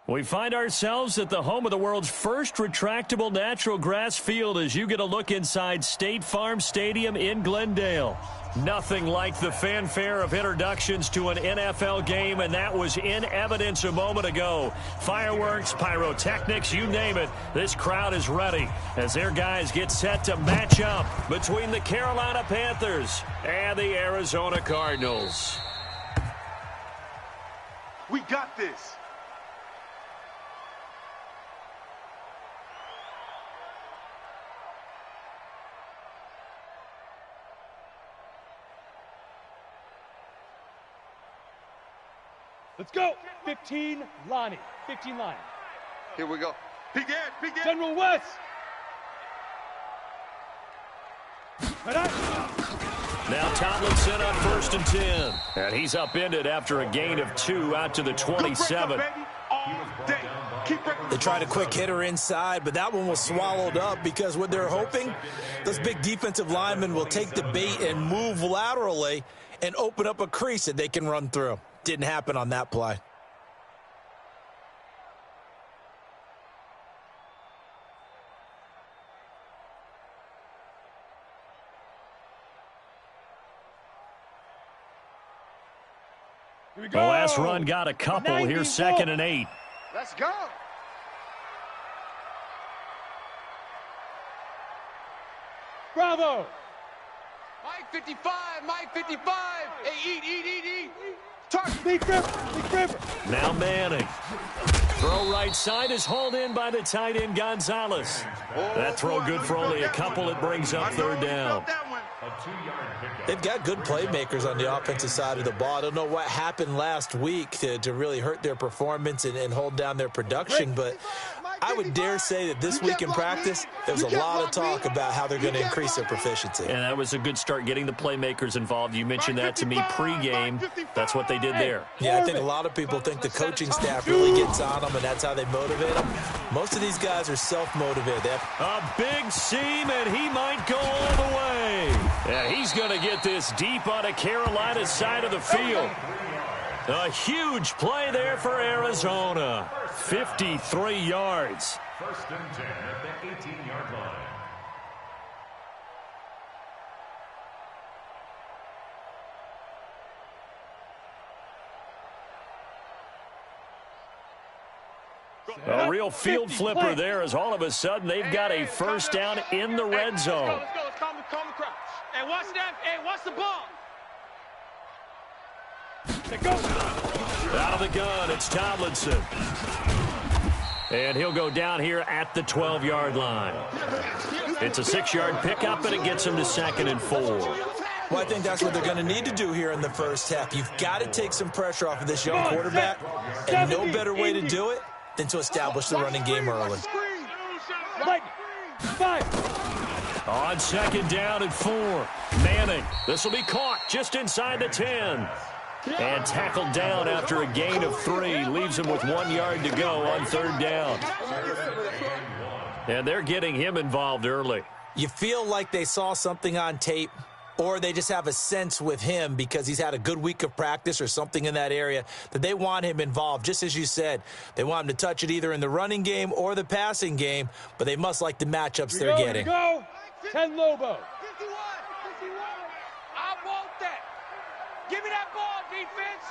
We find ourselves at the home of the world's first retractable natural grass field as you get a look inside State Farm Stadium in Glendale. Nothing like the fanfare of introductions to an NFL game, and that was in evidence a moment ago. Fireworks, pyrotechnics, you name it. This crowd is ready as their guys get set to match up between the Carolina Panthers and the Arizona Cardinals. We got this. Let's go. 15, Lonnie. 15, Lonnie. Here we go. Peek in. General West. Now Tomlinson on 1st and 10. And he's upended after a gain of 2 out to the 27. They tried a quick hitter inside, but that one was swallowed up because what they're hoping, those big defensive linemen will take the bait and move laterally and open up a crease that they can run through. Didn't happen on that play. Here we The go. last run got a couple. Here's 2nd and 8. Let's go. Bravo. Mike 55. Hey, eat. Big River. Now Manning. Throw right side is hauled in by the tight end Gonzalez. That throw good for only a couple. It brings up 3rd down. They've got good playmakers on the offensive side of the ball. I don't know what happened last week to really hurt their performance and hold down their production, but I would dare say that this week in practice, there was a lot of talk about how they're going to increase their proficiency. And that was a good start getting the playmakers involved. You mentioned that to me pregame. That's what they did there. Yeah, I think a lot of people think the coaching staff really gets on them, and that's how they motivate them. Most of these guys are self-motivated. A big seam, and he might go all the way. Yeah, he's going to get this deep on a Carolina side of the field. A huge play there for Arizona. 53 yards. 1st and 10 at the 18-yard line. A real field flipper there as all of a sudden they've got a 1st down in the red zone. Let's go. Calm the crowd. Hey, watch that. Hey, watch the ball. Out of the gun, it's Tomlinson. And he'll go down here at the 12-yard line. It's a 6-yard pickup, and it gets him to 2nd and 4. Well, I think that's what they're going to need to do here in the first half. You've got to take some pressure off of this young quarterback, and no better way to do it than to establish the running game early. On 2nd down and 4. Manning. This will be caught just inside the 10. And tackled down after a gain of 3. Leaves him with 1 yard to go on 3rd down. And they're getting him involved early. You feel like they saw something on tape, or they just have a sense with him because he's had a good week of practice or something in that area that they want him involved. Just as you said, they want him to touch it either in the running game or the passing game, but they must like the matchups they're getting. Go. 10 Lobo. 51. I want that. Give me that ball, defense.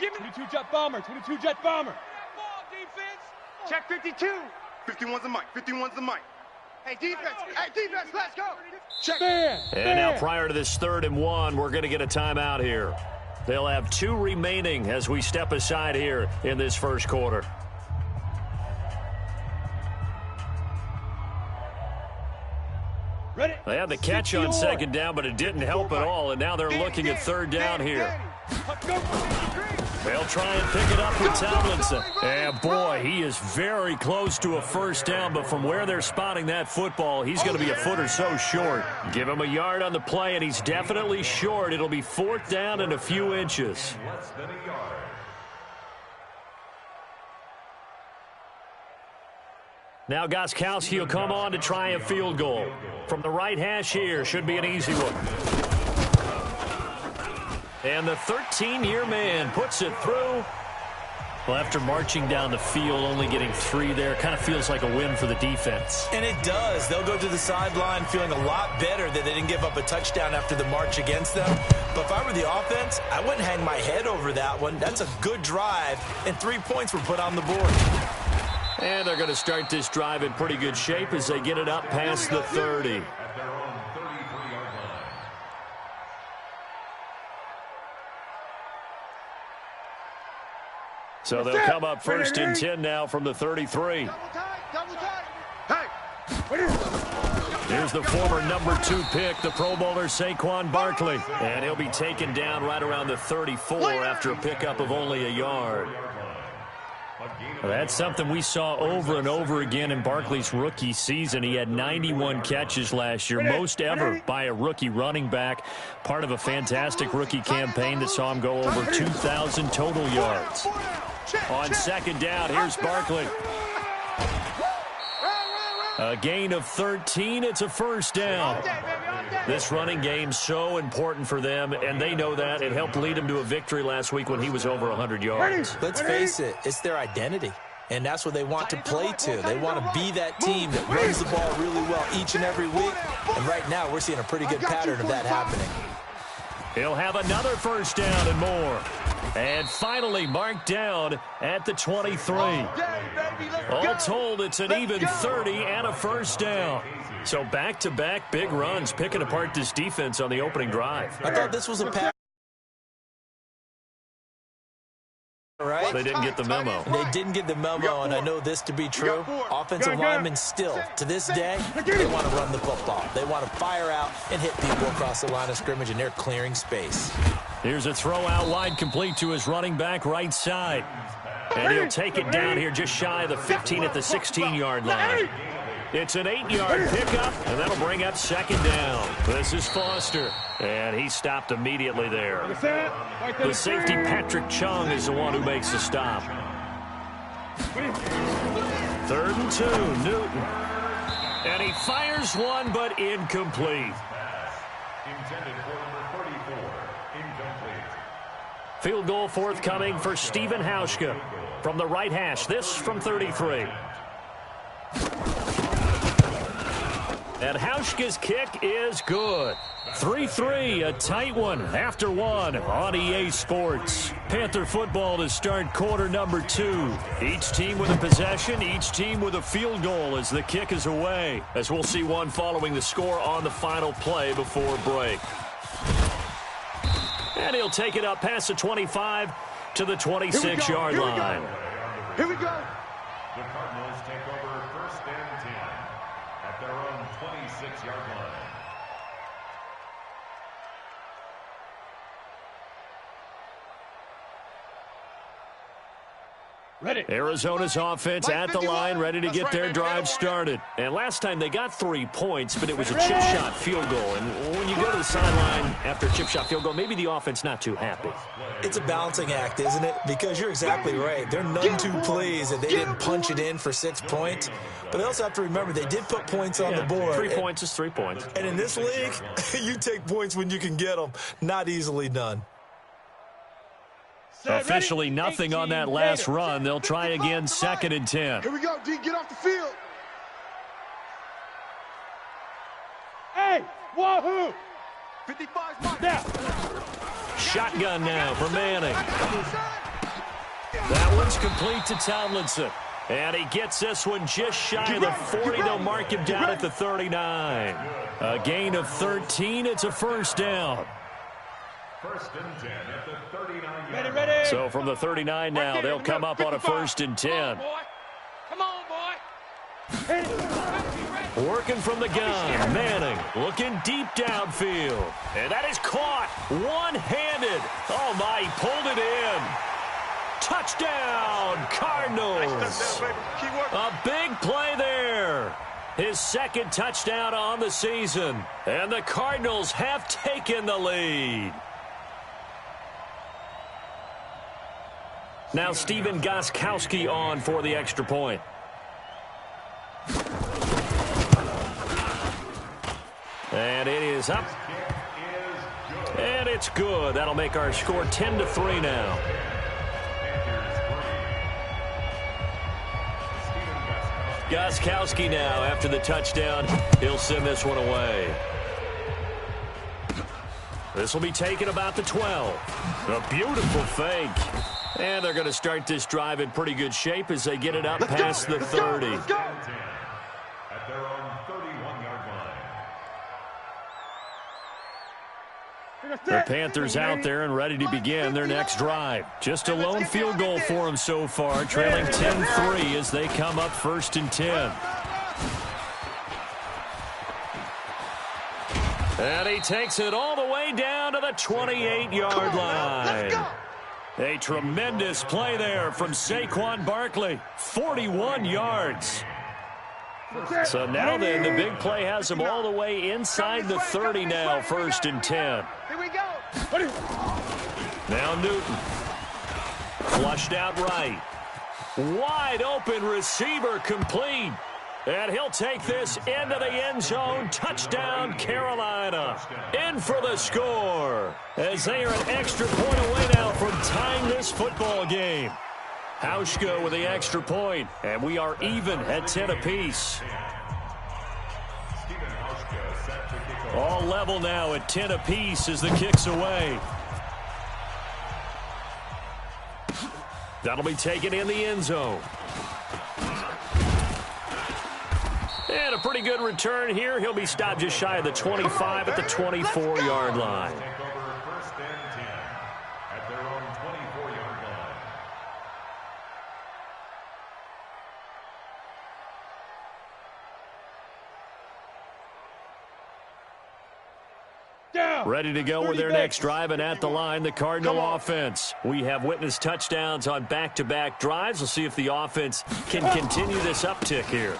Give me 22 jet bomber. that ball, defense. Check 52. 51's the mic. 51's the mic. Hey, defense, let's go. Check. And now prior to this 3rd and 1, we're going to get a timeout here. They'll have 2 remaining as we step aside here in this first quarter. Ready? They had the catch on 2nd down, but it didn't help at all, and now they're looking at 3rd down here. They'll try and pick it up with Tomlinson. And, boy, he is very close to a 1st down, but from where they're spotting that football, he's going to be a foot or so short. Give him a yard on the play, and he's definitely short. It'll be 4th down and a few inches. Less than a yard. Now Gostkowski will come on to try a field goal. From the right hash here, should be an easy one. And the 13-year man puts it through Well, after marching down the field, only getting 3 there, kind of feels like a win for the defense. And it does. They'll go to the sideline feeling a lot better that they didn't give up a touchdown after the march against them. But if I were the offense, I wouldn't hang my head over that one. That's a good drive, and 3 points were put on the board. And they're going to start this drive in pretty good shape as they get it up past the 30. At their own 33-yard line. So they'll come up 1st and 10 now from the 33. Here's the former number 2 pick, the Pro Bowler Saquon Barkley. And he'll be taken down right around the 34 after a pickup of only a yard. Well, that's something we saw over and over again in Barkley's rookie season. He had 91 catches last year, most ever by a rookie running back, part of a fantastic rookie campaign that saw him go over 2,000 total yards. On 2nd down, here's Barkley. A gain of 13. It's a 1st down. This running game's so important for them, and they know that. It helped lead them to a victory last week when he was over 100 yards. Let's face it, it's their identity, and that's what they want to play to. They want to be that team that runs the ball really well each and every week, and right now we're seeing a pretty good pattern of that happening. He'll have another 1st down and more. And finally marked down at the 23. All told, it's an even 30 and a 1st down. So back-to-back big runs, picking apart this defense on the opening drive. I thought this was a pass. Right? They didn't get the memo. They didn't get the memo, and I know this to be true. Offensive linemen still, to this day, they want to run the football. They want to fire out and hit people across the line of scrimmage, and they're clearing space. Here's a throw out wide complete to his running back right side. And he'll take it down here just shy of the 15 at the 16-yard line. It's an 8-yard pickup, and that'll bring up 2nd down. This is Foster, and he stopped immediately there. The safety, Patrick Chung, is the one who makes the stop. 3rd and 2, Newton. And he fires one, but incomplete. Intended for number 34. Incomplete. Field goal forthcoming for Stephen Hauschka from the right hash. This from 33. And Hauschka's kick is good. 3-3, a tight one after one on EA Sports. Panther football to start quarter number 2. Each team with a possession, each team with a field goal as the kick is away. As we'll see one following the score on the final play before break. And he'll take it up past the 25 to the 26-yard line. Here we go. The Cardinals take over 1st and 10 at their own 26-yard line. Ready. Arizona's offense at the line, ready to get their drive started. And last time they got 3 points, but it was a chip shot field goal. And when you go to the sideline after a chip shot field goal, maybe the offense not too happy. It's a balancing act, isn't it? Because you're exactly right. They're none too pleased that they didn't punch it in for 6 points. But they also have to remember they did put points on the board. 3 points is 3 points. And in this league, you take points when you can get them. Not easily done. Officially nothing on that last run. They'll try again 2nd and 10. Here we go, D. Get off the field. Hey, wahoo! 55 now. Shotgun now for Manning. That one's complete to Tomlinson. And he gets this one just shy of the 40. They'll mark him down at the 39. A gain of 13. It's a 1st down. 1st and 10 at the 39-yard line. Ready. So from the 39 now, they'll come up on a 1st and 10. Come on, boy. Working from the gun, Manning looking deep downfield. And that is caught one-handed. Oh, my, he pulled it in. Touchdown, Cardinals. A big play there. His 2nd touchdown on the season. And the Cardinals have taken the lead. Now Stephen Gostkowski on for the extra point. And it is up. And it's good. That'll make our score 10-3 now. Gostkowski now after the touchdown. He'll send this one away. This will be taken about the 12. A beautiful fake. And they're going to start this drive in pretty good shape as they get it up past the 30. At their own 31-yard line. The Panthers out there and ready to begin their next drive. Just a lone field goal for them so far, trailing 10-3 as they come up 1st and 10. And he takes it all the way down to the 28-yard line. A tremendous play there from Saquon Barkley. 41 yards. So now then, the big play has him all the way inside the 30 now, 1st and 10. Here we go. Now Newton. Flushed out right. Wide open receiver complete. And he'll take this into the end zone. Touchdown, Carolina. In for the score. As they are an extra point away now from tying this football game. Hauschka with the extra point. And we are even at 10 apiece. All level now at 10 apiece as the kick's away. That'll be taken in the end zone. And a pretty good return here. He'll be stopped just shy of the 25 at the 24-yard line. Take over 1st and 10 at their own 24-yard line. Ready to go with their next drive, and at the line, the Cardinal offense. We have witnessed touchdowns on back-to-back drives. We'll see if the offense can continue this uptick here.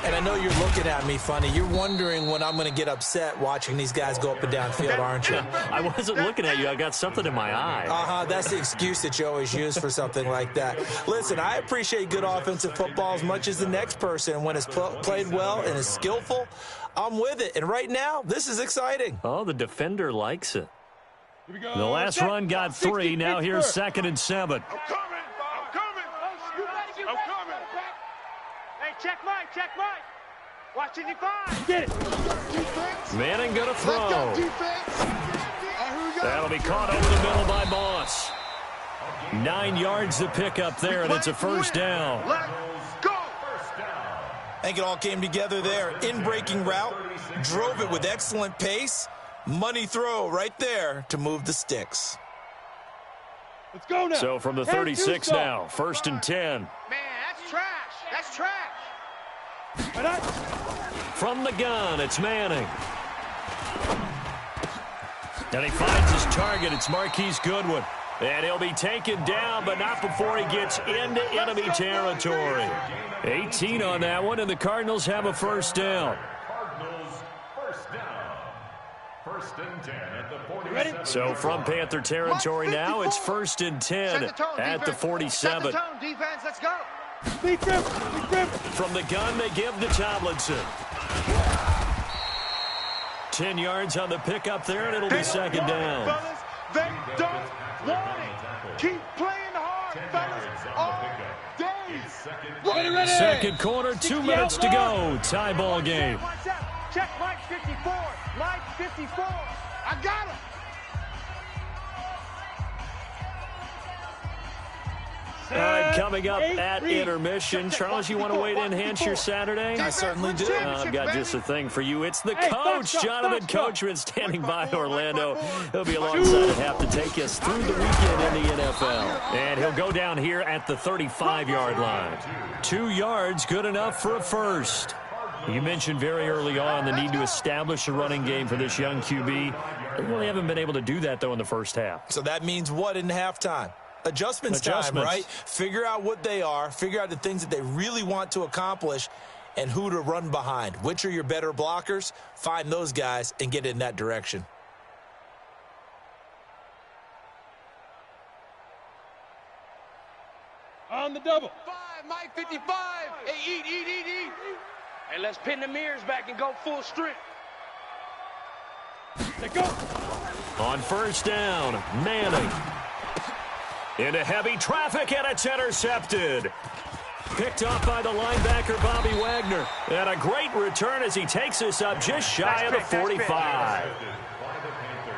And I know you're looking at me funny. You're wondering when I'm going to get upset watching these guys go up and down field, aren't you? I wasn't looking at you. I got something in my eye. That's the excuse that you always use for something like that. Listen, I appreciate good offensive football as much as the next person. When it's played well and is skillful, I'm with it. And right now, this is exciting. Oh, the defender likes it. The last run got 3. Now here's 2nd and 7. I'm coming. Hey, check Mike. Watch 55. Get it. Manning going to throw. That'll be caught over the middle by Moss. 9 yards to pick up there, and it's a 1st down. Let's go. I think it all came together there. In-breaking route, drove it with excellent pace. Money throw right there to move the sticks. Let's go now. So from the 36 now, 1st and 10. Man, that's trash. That's trash. From the gun, it's Manning. And he finds his target. It's Marquise Goodwin. And he'll be taken down, but not before he gets into enemy territory. 18 on that one, and the Cardinals have a 1st down. Cardinals 1st down. 1st and 10 at the 47. So from Panther territory now, it's 1st and 10 at the 47. Set the tone, defense. Let's go. From the gun, they give to Tomlinson. 10 yards on the pickup there, and it'll be 2nd down. Fellas, they don't want it. Keep playing hard, fellas, all day. Ready. 2nd quarter, 2 minutes to go. Tie ball game. Watch out. Check Mike 54. Mike 54. I got him. All right, coming up at intermission. Charles, you want to wait to enhance your Saturday? I certainly do. I've got just a thing for you. It's the coach, Jonathan Coachman, standing by Orlando. He'll be alongside at half to take us through the weekend in the NFL. And he'll go down here at the 35-yard line. 2 yards, good enough for a 1st. You mentioned very early on the need to establish a running game for this young QB. They really haven't been able to do that, though, in the first half. So that means what in halftime? Adjustments time, right? Figure out what they are, figure out the things that they really want to accomplish, and who to run behind. Which are your better blockers? Find those guys and get in that direction. On the double. 5, Mike 55. Hey, eat. Hey, let's pin the mirrors back and go full strength. Let go. On 1st down, Manning. Into heavy traffic, and it's intercepted. Picked off by the linebacker, Bobby Wagner. And a great return as he takes us up just shy of the 45.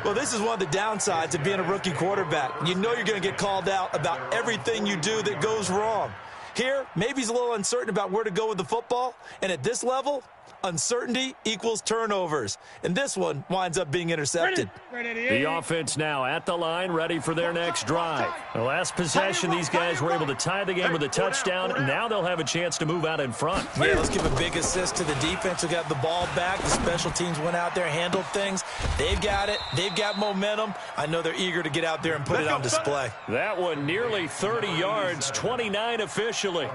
Well, this is one of the downsides of being a rookie quarterback. You know you're going to get called out about everything you do that goes wrong. Here, maybe he's a little uncertain about where to go with the football. And at this level, uncertainty equals turnovers. And this one winds up being intercepted. The offense now at the line, ready for their next drive. The last possession, these guys were able to tie the game with a touchdown. Now they'll have a chance to move out in front. Yeah, let's give a big assist to the defense who got the ball back. The special teams went out there, handled things. They've got it. They've got momentum. I know they're eager to get out there and put it on display. That one nearly 30 yards, 29 officially.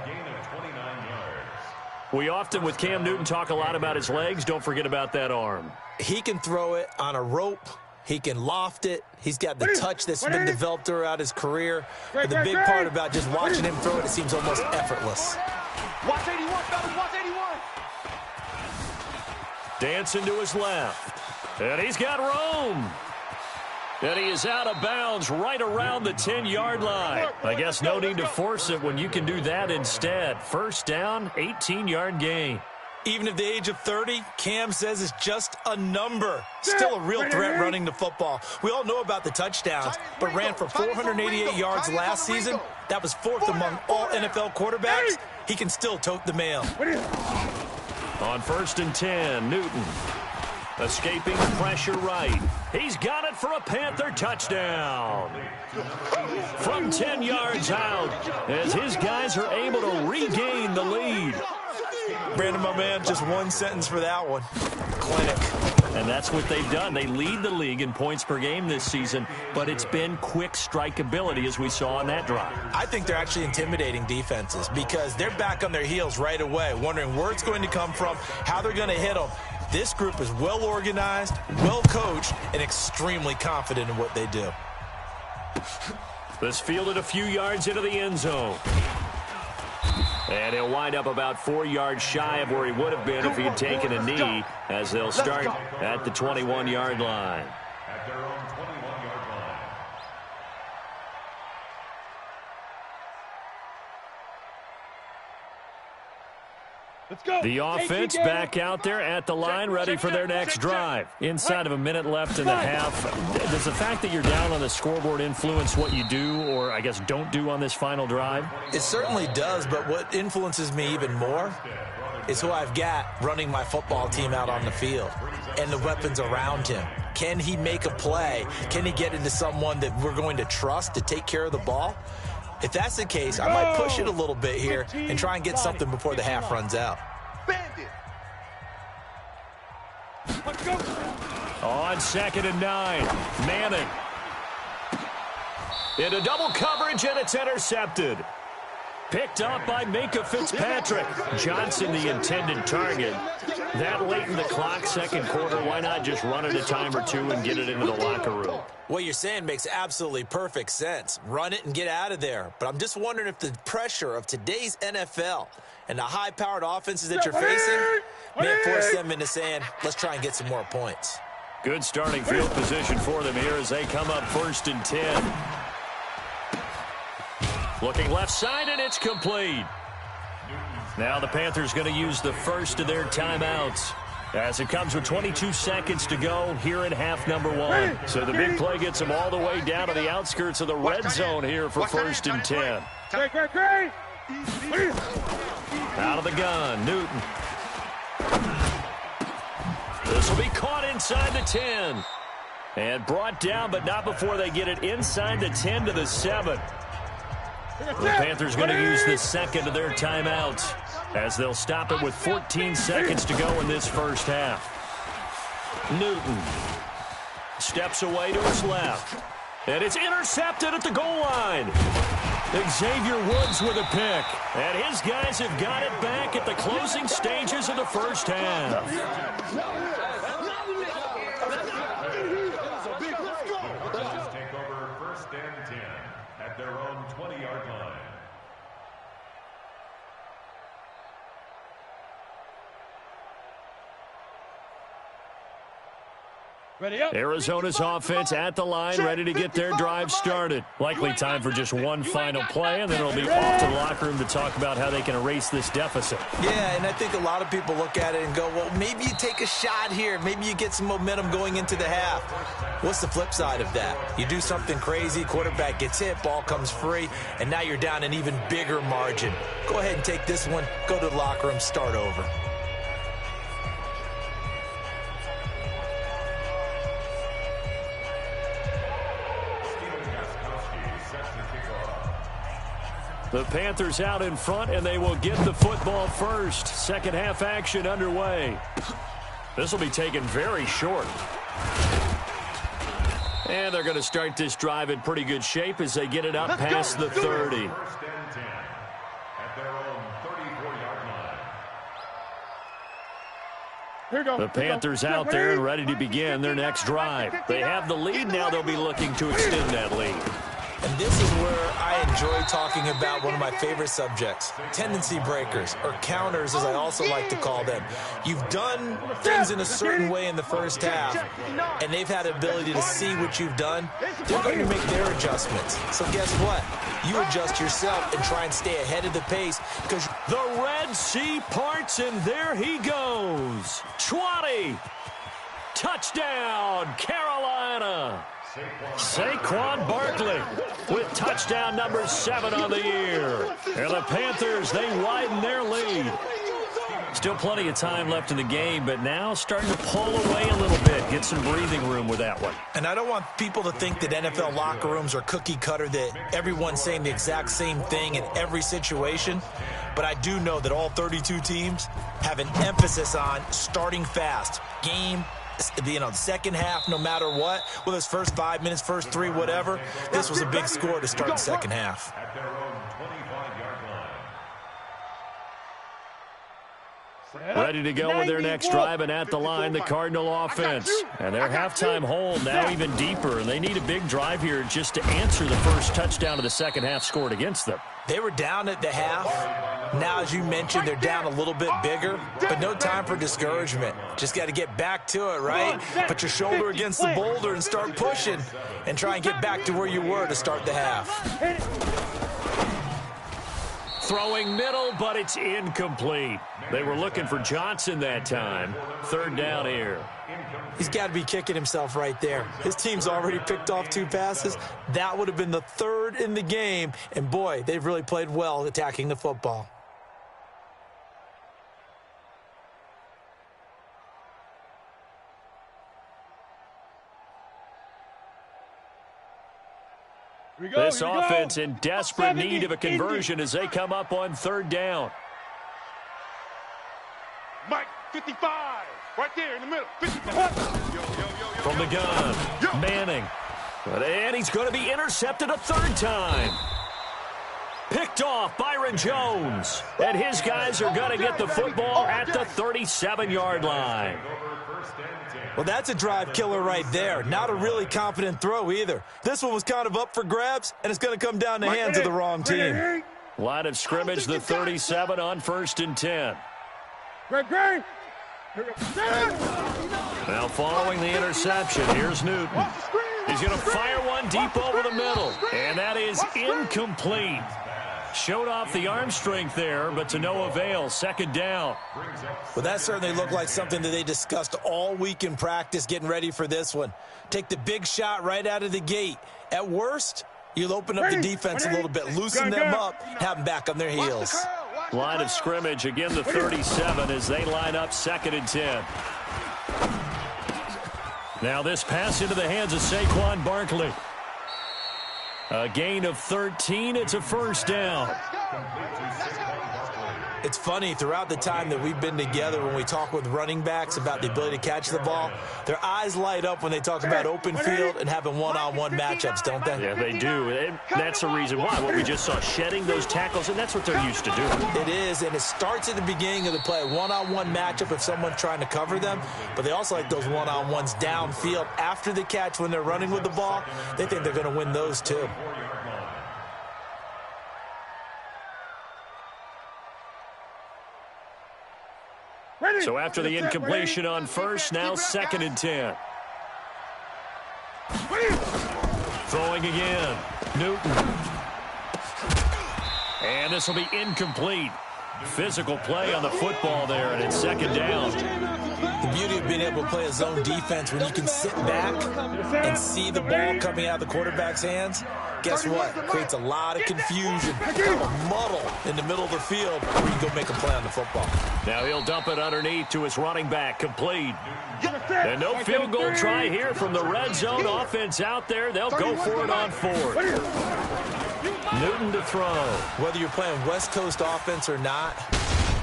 We often, with Cam Newton, talk a lot about his legs. Don't forget about that arm. He can throw it on a rope. He can loft it. He's got the touch that's been developed throughout his career. But the big part about just watching him throw it, it seems almost effortless. Watch 81, fellas. Watch 81. Dancing to his left. And he's got room. And he is out of bounds right around the 10-yard line. I guess no need to force it when you can do that instead. First down, 18-yard gain. Even at the age of 30, Cam says it's just a number. Still a real threat running the football. We all know about the touchdowns, but ran for 488 yards last season. That was fourth among all NFL quarterbacks. He can still tote the mail. On 1st and 10, Newton. Escaping pressure right. He's got it for a Panther touchdown. From 10 yards out, as his guys are able to regain the lead. Brandon, my man, just one sentence for that one. Clinic. And that's what they've done. They lead the league in points per game this season, but it's been quick strikeability as we saw on that drive. I think they're actually intimidating defenses because they're back on their heels right away, wondering where it's going to come from, how they're going to hit them. This group is well organized, well coached, and extremely confident in what they do. This fielded a few yards into the end zone. And he'll wind up about 4 yards shy of where he would have been if he had taken a knee, as they'll start at the 21-yard line. At their own 21-yard line. Let's go. The offense back out there at the line, ready for their next drive. Inside of a minute left in the half. Does the fact that you're down on the scoreboard influence what you do, or I guess don't do on this final drive? It certainly does, but what influences me even more is who I've got running my football team out on the field and the weapons around him. Can he make a play? Can he get into someone that we're going to trust to take care of the ball? If that's the case, I might push it a little bit here and try and get something before the half runs out. On 2nd and 9, Manning. Into double coverage, and it's intercepted. Picked up by Minka Fitzpatrick. Johnson, the intended target. That late in the clock, second quarter, why not just run it a time or two and get it into the locker room? What you're saying makes absolutely perfect sense. Run it and get out of there. But I'm just wondering if the pressure of today's NFL and the high-powered offenses that you're facing may force them into saying, let's try and get some more points. Good starting field position for them here as they come up 1st and 10. Looking left side, and it's complete. Now the Panthers going to use the first of their timeouts as it comes with 22 seconds to go here in half number 1. So the big play gets them all the way down to the outskirts of the red zone here for 1st and 10. Out of the gun, Newton. This will be caught inside the 10. And brought down, but not before they get it inside the 10 to the 7. The Panthers going to use the second of their timeouts as they'll stop it with 14 seconds to go in this first half. Newton steps away to his left. And it's intercepted at the goal line. Xavier Woods with a pick. And his guys have got it back at the closing stages of the first half. Judges take over 1st and 10 at their own 20-yard line. Arizona's offense at the line, ready to get their drive started. Likely time for just one final play, and then it'll be off to the locker room to talk about how they can erase this deficit. Yeah, and I think a lot of people look at it and go, well, maybe you take a shot here. Maybe you get some momentum going into the half. What's the flip side of that? You do something crazy, quarterback gets hit, ball comes free, and now you're down an even bigger margin. Go ahead and take this one, go to the locker room, start over. The Panthers out in front, and they will get the football first. Second half action underway. This will be taken very short. And they're going to start this drive in pretty good shape as they get it up past the 30. First and 10 at their own 34-yard line. The Panthers out there and ready to begin their next drive. They have the lead. Now they'll be looking to extend that lead. And this is where I enjoy talking about one of my favorite subjects, tendency breakers, or counters as I also like to call them. You've done things in a certain way in the first half, and they've had the ability to see what you've done. They're going to make their adjustments. So guess what? You adjust yourself and try and stay ahead of the pace because the Red Sea parts, and there he goes. 20. Touchdown, Carolina. Saquon Barkley with touchdown number 7 on the year. And the Panthers, they widen their lead. Still plenty of time left in the game, but now starting to pull away a little bit, get some breathing room with that one. And I don't want people to think that NFL locker rooms are cookie cutter, that everyone's saying the exact same thing in every situation. But I do know that all 32 teams have an emphasis on starting fast. The second half, no matter what, whether it's first 5 minutes, first 3, whatever, this was a big score to start the second half. At their own 25-yard line. Ready to go with their next drive, and at the line, the Cardinal offense. And their halftime hole now even deeper, and they need a big drive here just to answer the first touchdown of the second half scored against them. They were down at the half. Now, as you mentioned, they're down a little bit bigger, but no time for discouragement. Just got to get back to it, right? Put your shoulder against the boulder and start pushing and try and get back to where you were to start the half. Throwing middle, but it's incomplete. They were looking for Johnson that time. Third down here. He's got to be kicking himself right there. His team's already picked off 2 passes. That would have been the 3rd in the game. And, boy, they've really played well attacking the football. This offense in desperate need of a conversion as they come up on 3rd down. Mike, 55. Right there in the middle. 55. From the gun, Manning. And he's going to be intercepted a 3rd time. Picked off Byron Jones. And his guys are going to get the football at the 37-yard line. Well, that's a drive killer right there. Not a really confident throw either. This one was kind of up for grabs, and it's going to come down the hands of the wrong team. Line of scrimmage, the 37 on 1st and 10. Now following the interception, here's Newton. He's going to fire one deep over the middle, and that is incomplete. Showed off the arm strength there, but to no avail. 2nd down. Well, that certainly looked like something that they discussed all week in practice getting ready for this one. Take the big shot right out of the gate. At worst, you'll open up the defense a little bit, loosen them up, have them back on their heels. Line of scrimmage, again the 37 as they line up 2nd and 10. Now this pass into the hands of Saquon Barkley. A gain of 13. It's a 1st down. It's funny, throughout the time that we've been together, when we talk with running backs about the ability to catch the ball, their eyes light up when they talk about open field and having one-on-one matchups, don't they? Yeah, they do. And that's the reason why. What we just saw, shedding those tackles, and that's what they're used to doing. It is, and it starts at the beginning of the play. One-on-one matchup if someone's trying to cover them, but they also like those one-on-ones downfield after the catch when they're running with the ball. They think they're going to win those too. So after the incompletion on 1st, now 2nd and 10. throwing again. Newton. And this will be incomplete. Physical play on the football there, and it's second down. The beauty of being able to play a zone defense when you can sit back and see the ball coming out of the quarterback's hands, guess what? Creates a lot of confusion, a muddle in the middle of the field where you can go make a play on the football. Now he'll dump it underneath to his running back, complete. And no field goal try here from the red zone offense out there. They'll go for it on fourth. Newton to throw. Whether you're playing West Coast offense or not,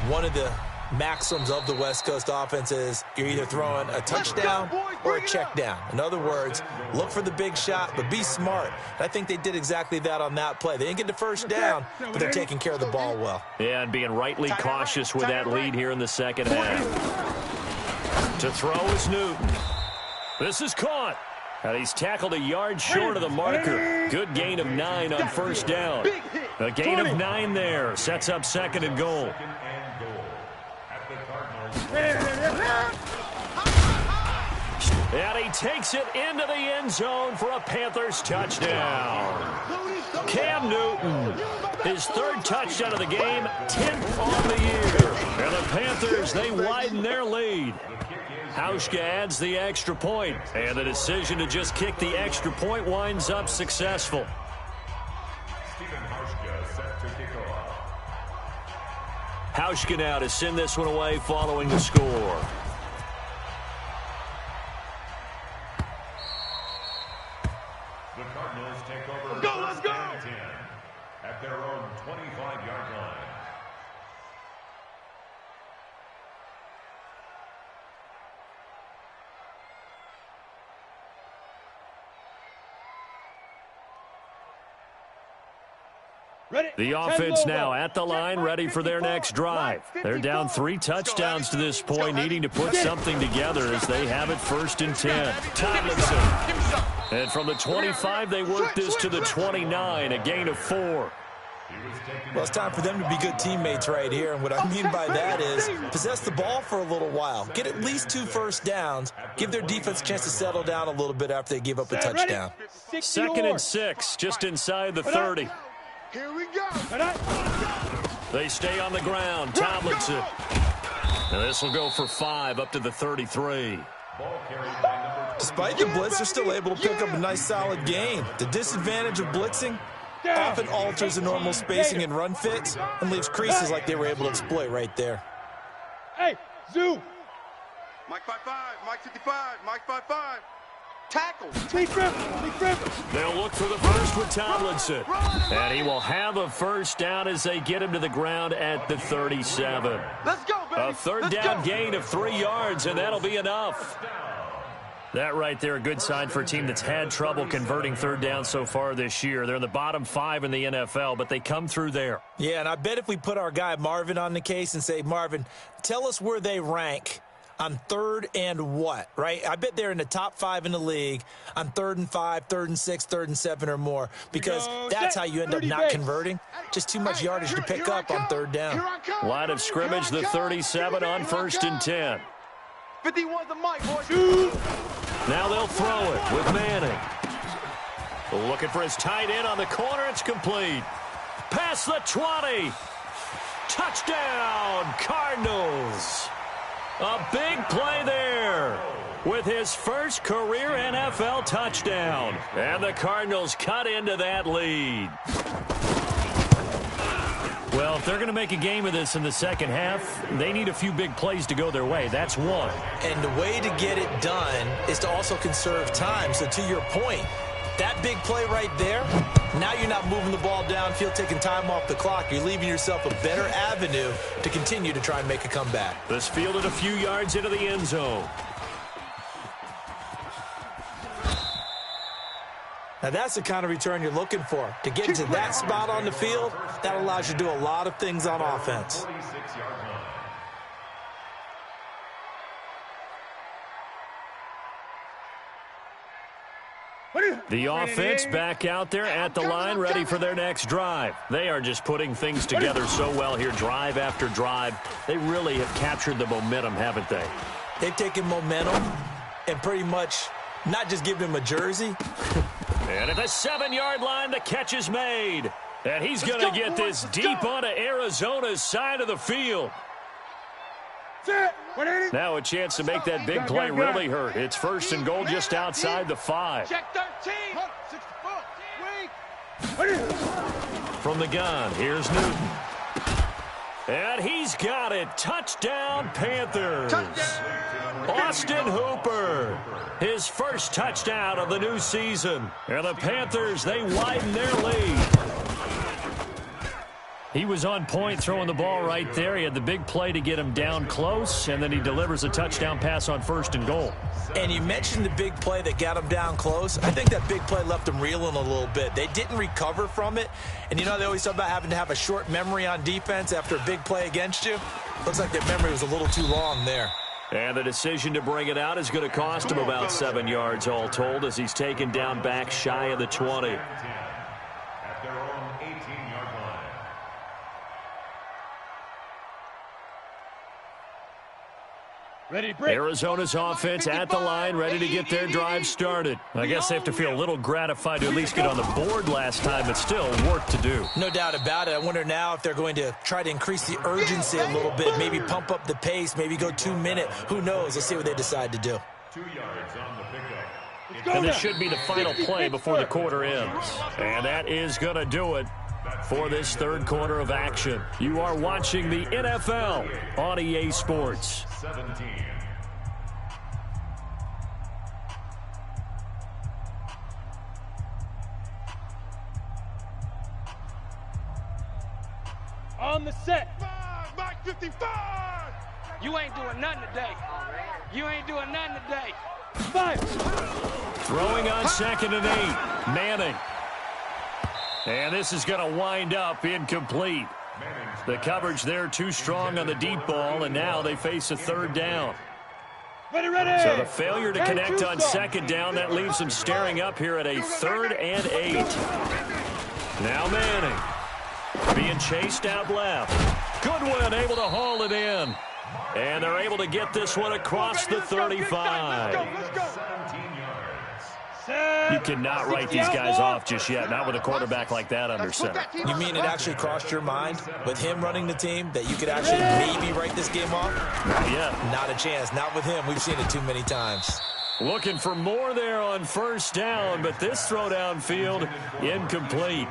one of the maxims of the West Coast offense is you're either throwing a touchdown or a check down. In other words, look for the big shot, but be smart. And I think they did exactly that on that play. They didn't get the first down, but they're taking care of the ball well. Yeah, and being rightly cautious with that lead here in the second half. To throw is Newton. This is caught. And he's tackled a yard short of the marker. Good gain of 9 on first down. A gain of 9 there. Sets up second and goal. And he takes it into the end zone for a Panthers touchdown. Cam Newton, his third touchdown of the game, 10th on the year. And the Panthers, they widen their lead. Hauschka adds the extra point, and the decision to just kick the extra point winds up successful. Hauschka now to send this one away following the score. The Cardinals take over. Let's go! At their own 25-yard line. The offense now at the line, ready for their next drive. They're down 3 touchdowns to this point, needing to put something together as they have it 1st and 10. Tomlinson. And from the 25, they work this to the 29, a gain of 4. Well, it's time for them to be good teammates right here. And what I mean by that is possess the ball for a little while. Get at least 2 first downs. Give their defense a chance to settle down a little bit after they give up a touchdown. 2nd and 6, just inside the 30. Here we go. They stay on the ground. Tomlinson. And this will go for 5 up to the 33. Despite the blitz, they're still able to pick up a nice solid gain. The disadvantage of blitzing often alters the normal spacing and run fits and leaves creases like they were able to exploit right there. Hey, Zoo. Mike 5-5, Mike 55, Mike 5-5. Tackle. They'll look for the first with Tomlinson. And he will have a first down as they get him to the ground at the 37. Let's go, baby. A third down gain of 3 yards, and that'll be enough. That right there, a good sign for a team that's had trouble converting third down so far this year. They're in the bottom 5 in the NFL, but they come through there. Yeah, and I bet if we put our guy Marvin on the case and say, Marvin, tell us where they rank on 3rd and what, right? I bet they're in the top 5 in the league on 3rd and 5, 3rd and 6, 3rd and 7 or more, because that's how you end up not converting. Just too much yardage to pick up on 3rd down. Line of scrimmage, the 37 on 1st and 10. 51's the mic, boys. Now they'll throw it with Manning. Looking for his tight end on the corner. It's complete. Past the 20. Touchdown, Cardinals. A big play there with his first career NFL touchdown. And the Cardinals cut into that lead. Well, if they're going to make a game of this in the second half, they need a few big plays to go their way. That's one. And the way to get it done is to also conserve time. So to your point, that big play right there, now you're not moving the ball downfield, taking time off the clock. You're leaving yourself a better avenue to continue to try and make a comeback. This fielded a few yards into the end zone. Now that's the kind of return you're looking for. To get into that spot on the field, that allows you to do a lot of things on offense. The offense back out there at the line, ready for their next drive. They are just putting things together so well here, drive after drive. They really have captured the momentum, haven't they? They've taken momentum and pretty much not just given him a jersey, And at the 7-yard line, the catch is made. And he's going to get this deep onto Arizona's side of the field. Now a chance to make that big play really hurt. It's 1st and goal just outside the 5. Check 13. From the gun, here's Newton. And he's got it. Touchdown, Panthers. Austin Hooper, his first touchdown of the new season. And the Panthers, they widen their lead. He was on point throwing the ball right there. He had the big play to get him down close, and then he delivers a touchdown pass on 1st and goal. And you mentioned the big play that got him down close. I think that big play left him reeling a little bit. They didn't recover from it. And you know, they always talk about having to have a short memory on defense after a big play against you. Looks like their memory was a little too long there. And the decision to bring it out is going to cost him about 7 yards all told as he's taken down back shy of the 20. At their own 18-yard line. Arizona's offense at the line, ready to get their drive started. I guess they have to feel a little gratified to at least get on the board last time, but still work to do. No doubt about it. I wonder now if they're going to try to increase the urgency a little bit, maybe pump up the pace, maybe go 2-minute. Who knows? Let's see what they decide to do. 2 yards on the pickup. And this should be the final play before the quarter ends. And that is going to do it for this 3rd quarter of action. You are watching the NFL on EA Sports. 17. On the set. Mike 55. You ain't doing nothing today. You ain't doing nothing today. 5. Throwing on 2nd and 8. Manning. And this is going to wind up incomplete. The coverage there too strong on the deep ball, and now they face a 3rd down. Ready. So the failure to connect on 2nd down, that leaves them staring up here at a 3rd and 8. Now Manning being chased out left. Goodwin able to haul it in. And they're able to get this one across the 35. 17 yards. You cannot write these guys off just yet, not with a quarterback like that under center. You mean it actually crossed your mind with him running the team that you could actually maybe write this game off? Not yet. Not a chance. Not with him. We've seen it too many times. Looking for more there on 1st down, but this throw downfield incomplete.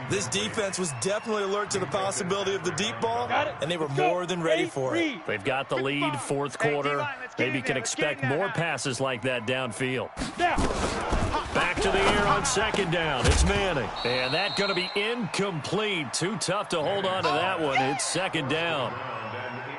This defense was definitely alert to the possibility of the deep ball, and they were more than ready for it. They've got the lead, 4th quarter. Maybe can expect more passes like that downfield. Back to the air on 2nd down. It's Manning. And that's going to be incomplete. Too tough to hold on to that one. It's 2nd down.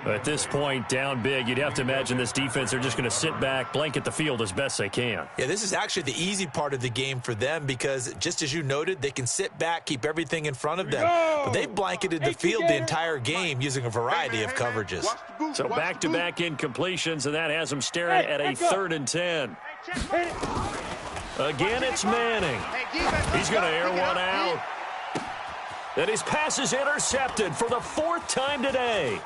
At this point, down big, you'd have to imagine this defense, they're just going to sit back, blanket the field as best they can. Yeah, this is actually the easy part of the game for them because, just as you noted, they can sit back, keep everything in front of them. But they blanketed the field the entire game using a variety of coverages. So back-to-back incompletions, and that has them staring at a 3rd and 10. Again, it's Manning. He's going to air one out. And his pass is intercepted for the 4th time today.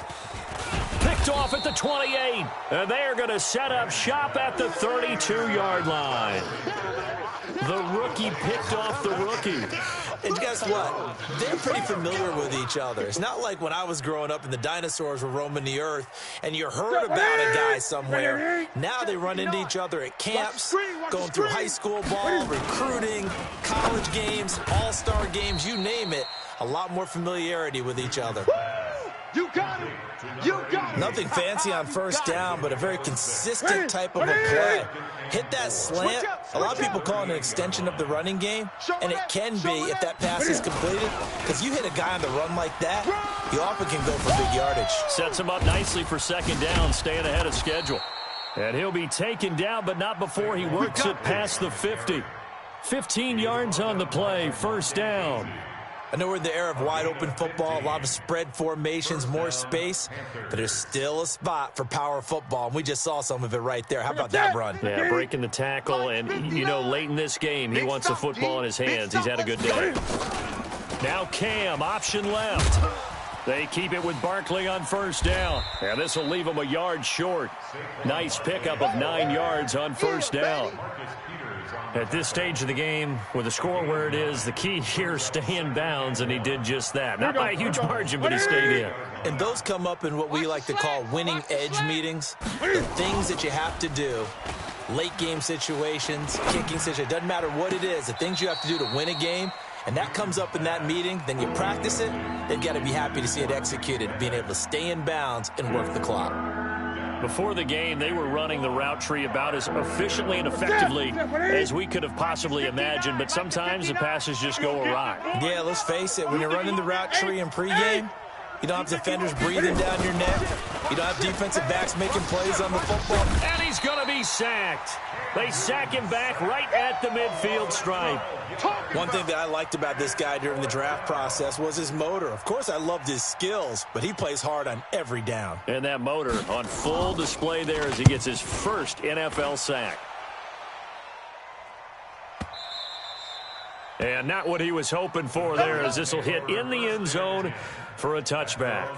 Picked off at the 28, and they are going to set up shop at the 32-yard line. The rookie picked off the rookie. And guess what? They're pretty familiar with each other. It's not like when I was growing up and the dinosaurs were roaming the earth and you heard about a guy somewhere. Now they run into each other at camps, going through high school ball, recruiting, college games, all-star games, you name it. A lot more familiarity with each other. You got it. You got it. Nothing fancy on 1st down, but a very consistent type of a play. Hit that slant. A lot of people call it an extension of the running game, and it can be if that pass is completed, because you hit a guy on the run like that, you often can go for big yardage. Sets him up nicely for 2nd down, staying ahead of schedule. And he'll be taken down, but not before he works it past the 50. 15 yards on the play, 1st down. I know we're in the era of wide-open football, a lot of spread formations, more space, but there's still a spot for power football, and we just saw some of it right there. How about that run? Yeah, breaking the tackle, and, you know, late in this game, he wants the football in his hands. He's had a good day. Now Cam, option left. They keep it with Barkley on first down. And this will leave them a yard short. Nice pickup of 9 yards on first down. At this stage of the game, with the score where it is, the key here, stay in bounds, and he did just that. Not by a huge margin, but he stayed in. And those come up in what we like to call winning edge meetings. The things that you have to do, late game situations, kicking situations, doesn't matter what it is, the things you have to do to win a game, and that comes up in that meeting, then you practice it, they've got to be happy to see it executed, being able to stay in bounds and work the clock. Before the game, they were running the route tree about as efficiently and effectively as we could have possibly imagined, but sometimes the passes just go awry. Yeah, let's face it, when you're running the route tree in pregame, you don't have defenders breathing down your neck. You don't have defensive backs making plays on the football. And he's going to be sacked. They sack him back right at the midfield stripe. One thing that I liked about this guy during the draft process was his motor. Of course, I loved his skills, but he plays hard on every down. And that motor on full display there as he gets his first NFL sack. And not what he was hoping for there, as this will hit in the end zone for a touchback.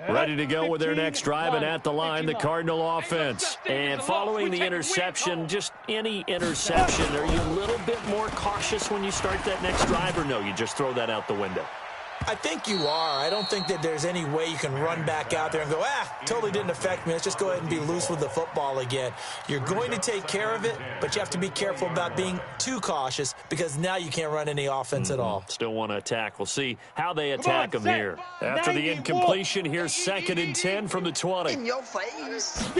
Ready to go with their next drive, and at the line, the Cardinal offense. And following the interception, just any interception, are you a little bit more cautious when you start that next drive, or no, you just throw that out the window? I think you are. I don't think that there's any way you can run back out there and go, totally didn't affect me. Let's just go ahead and be loose with the football again. You're going to take care of it, but you have to be careful about being too cautious because now you can't run any offense at all. Still want to attack. We'll see how they attack them here. After the incompletion, here's 2nd and 10 from the 20. In your face.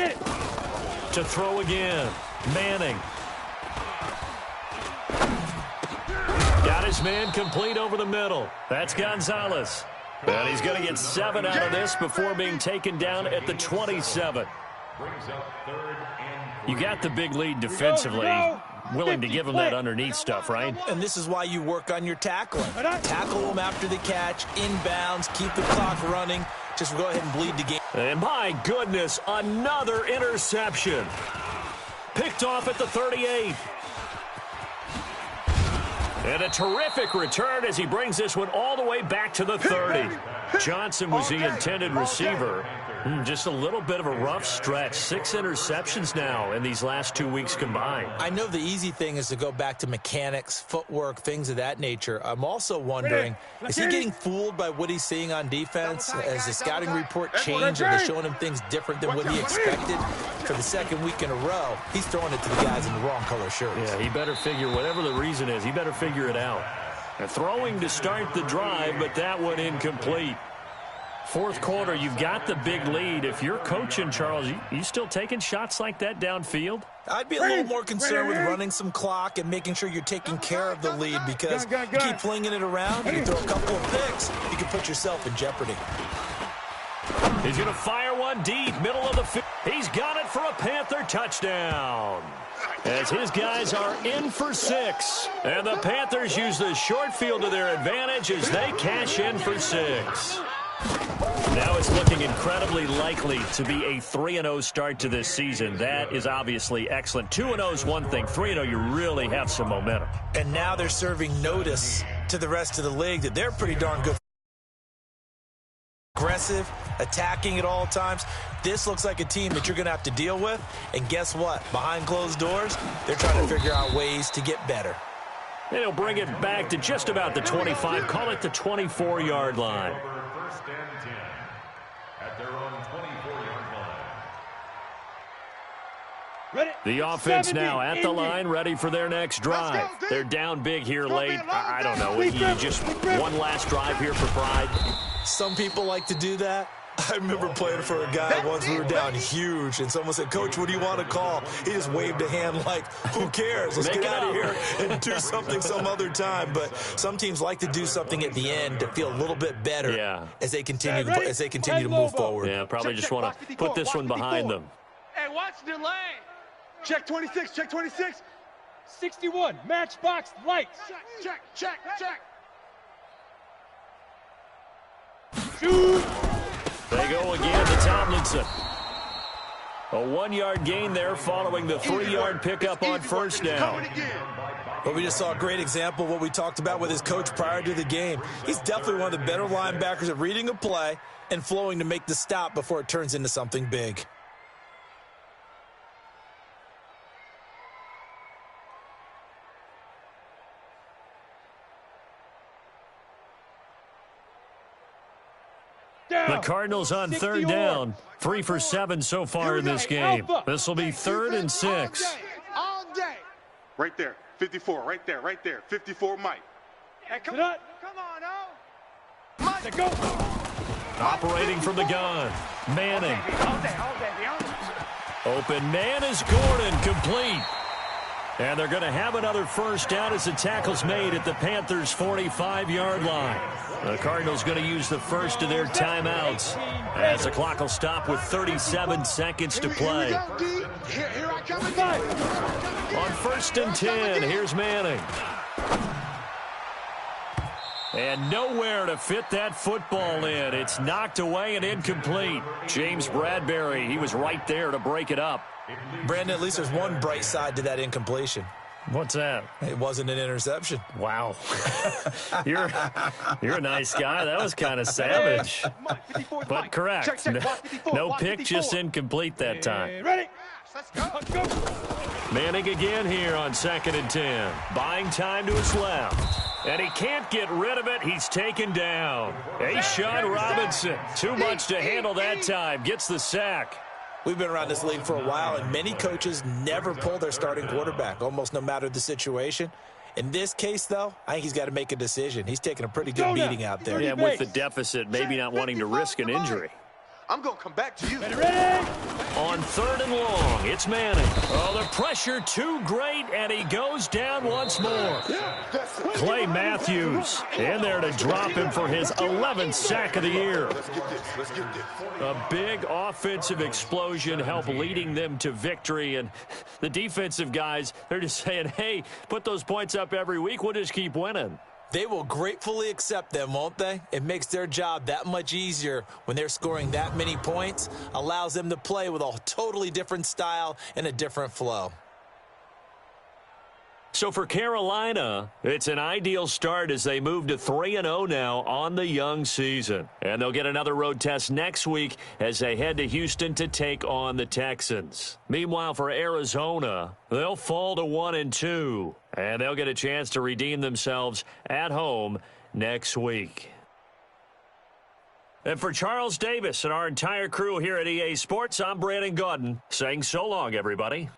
To throw again. Manning. Got his man complete over the middle. That's Gonzalez. And he's going to get 7 out of this before being taken down at the 27. You got the big lead defensively. Willing to give him that underneath stuff, right? And this is why you work on your tackling. Tackle them after the catch, inbounds, keep the clock running. Just go ahead and bleed the game. And my goodness, another interception. Picked off at the 38. And a terrific return as he brings this one all the way back to the 30. Johnson was the intended receiver. Just a little bit of a rough stretch. 6 interceptions now in these last 2 weeks combined. I know the easy thing is to go back to mechanics, footwork, things of that nature. I'm also wondering, is he getting fooled by what he's seeing on defense? Has the scouting report changed? Are they showing him things different than what he expected? For the 2nd week in a row, he's throwing it to the guys in the wrong color shirts. Yeah, he better figure, whatever the reason is, he better figure it out. And throwing to start the drive, but that one incomplete. 4th quarter, you've got the big lead. If you're coaching, Charles, you still taking shots like that downfield? I'd be a little more concerned with running some clock and making sure you're taking care of the lead because you keep flinging it around, you throw a couple of picks, you can put yourself in jeopardy. He's going to fire one deep, middle of the field. He's got it for a Panther touchdown. As his guys are in for 6. And the Panthers use the short field to their advantage as they cash in for 6. Now it's looking incredibly likely to be a 3-0 start to this season. That is obviously excellent. 2-0 is one thing. 3-0, you really have some momentum. And now they're serving notice to the rest of the league that they're pretty darn good. Aggressive, attacking at all times. This looks like a team that you're going to have to deal with. And guess what? Behind closed doors, they're trying to figure out ways to get better. They'll bring it back to just about the 25. Call it the 24-yard line. The offense now at the line, ready for their next drive. They're down big here late. I don't know. You just one last drive here for pride. Some people like to do that. I remember playing for a guy once. We were down huge, and someone said, "Coach, what do you want to call?" He just waved a hand like, "Who cares? Let's get out of here and do something some other time." But some teams like to do something at the end to feel a little bit better as they continue to move forward. Yeah, probably just want to put this one behind them. Hey, watch the lane. Check 26, check 26. 61, matchbox lights. Check. Shoot. They go again to Tomlinson. A 1-yard gain there following the 3-yard pickup on first down. But we just saw a great example of what we talked about with his coach prior to the game. He's definitely one of the better linebackers at reading a play and flowing to make the stop before it turns into something big. The Cardinals on third down. 3 for 7 so far in this game. This will be 3rd and 6. All day. Right there. 54. Right there. 54 Mike. Hey, come on, oh. Mike, go. Operating from the gun. Manning. All day. Open man is Gordon, complete. And they're going to have another first down as the tackle's made at the Panthers' 45-yard line. The Cardinals going to use the first of their timeouts as the clock will stop with 37 seconds to play. Here I come again. On 1st and 10, here's Manning. And nowhere to fit that football in. It's knocked away and incomplete. James Bradbury, he was right there to break it up. Brandon, at least there's one bright side to that incompletion. What's that? It wasn't an interception. Wow. You're a nice guy. That was kind of savage. But correct. No pick, just incomplete that time. Ready? Let's go. Manning again here on 2nd and 10. Buying time to his left. And he can't get rid of it. He's taken down. A'Shawn Robinson. Too much to handle that time. Gets the sack. We've been around this league for a while, and many coaches never pull their starting quarterback, almost no matter the situation. In this case, though, I think he's got to make a decision. He's taking a pretty good beating out there. Yeah, with the deficit, maybe not wanting to risk an injury. I'm going to come back to you. Ready? On 3rd and long, it's Manning. Oh, the pressure too great, and he goes down once more. Clay Matthews in there to drop him for his 11th sack of the year. A big offensive explosion helped leading them to victory, and the defensive guys, they're just saying, hey, put those points up every week. We'll just keep winning. They will gratefully accept them, won't they? It makes their job that much easier when they're scoring that many points, allows them to play with a totally different style and a different flow. So for Carolina, it's an ideal start as they move to 3-0 now on the young season. And they'll get another road test next week as they head to Houston to take on the Texans. Meanwhile, for Arizona, they'll fall to 1-2. And they'll get a chance to redeem themselves at home next week. And for Charles Davis and our entire crew here at EA Sports, I'm Brandon Gaudin saying so long, everybody.